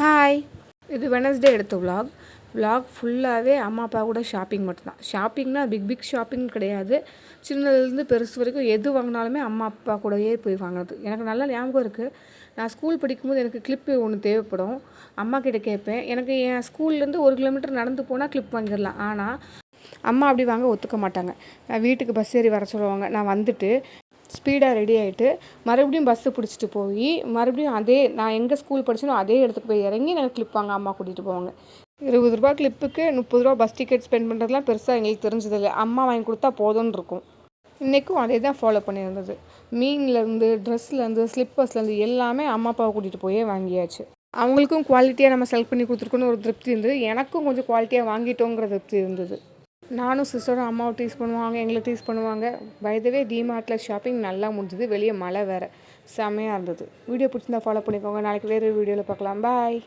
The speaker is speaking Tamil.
ஹாய், இது வெனஸ்டே எடுத்த விலாக் ஃபுல்லாகவே அம்மா அப்பா கூட ஷாப்பிங் மட்டும்தான். ஷாப்பிங்னா பிக் ஷாப்பிங் கிடையாது. சின்னதுலேருந்து பெருசு வரைக்கும் எது வாங்கினாலுமே அம்மா அப்பா கூடயே போய் வாங்கினது. எனக்கு நல்லா ஞாபகம் இருக்குது. நான் ஸ்கூல் படிக்கும்போது எனக்கு கிளிப்பு ஒன்று தேவைப்படும். அம்மா கிட்ட கேட்பேன். எனக்கு என் ஸ்கூல்லேருந்து 1 கிலோமீட்டர் நடந்து போனால் கிளிப் வாங்கிடலாம். ஆனால் அம்மா அப்படி வாங்க ஒத்துக்க மாட்டாங்க. வீட்டுக்கு பஸ் ஏறி வர சொல்லுவாங்க. நான் வந்துட்டு ஸ்பீடாக ரெடி ஆகிட்டு மறுபடியும் பஸ்ஸு பிடிச்சிட்டு போய் மறுபடியும் நான் எங்கே ஸ்கூல் படிச்சனோ அதே இடத்துக்கு போய் இறங்கி நாங்கள் கிளிப் வாங்க அம்மா கூட்டிகிட்டு போவாங்க. 20 ரூபா கிளிப்புக்கு 30 ரூபா பஸ் டிக்கெட் ஸ்பெண்ட் பண்ணுறதுலாம் பெருசாக எங்களுக்கு தெரிஞ்சதில்லை. அம்மா வாங்கி கொடுத்தா போதும்னு இருக்கும். இன்றைக்கும் அதே தான் ஃபாலோ பண்ணியிருந்தது. மீன்லேருந்து ட்ரெஸ்லேருந்து ஸ்லிப்பர்ஸ்லேருந்து எல்லாமே அம்மா அப்பாவை கூட்டிகிட்டு போயே வாங்கியாச்சு. அவங்களுக்கும் குவாலிட்டியாக நம்ம செலக்ட் பண்ணி கொடுத்துருக்கோன்னு ஒரு திருப்தி இருந்தது. எனக்கும் கொஞ்சம் குவாலிட்டியாக வாங்கிட்டோங்கிற திருப்தி இருந்தது. நானும் சிஸ்டரும் அம்மாவை டீஸ் பண்ணுவாங்க, எங்களை டீஸ் பண்ணுவாங்க. பை த வே டிமார்ட்டில் ஷாப்பிங் நல்லா முடிஞ்சுது. வெளியே மழை வேறு, செம்மையாக இருந்தது. வீடியோ பிடிச்சிருந்தா ஃபாலோ பண்ணிக்கோங்க. நாளைக்கு வேறு வீடியோவில் பார்க்கலாம். பாய்.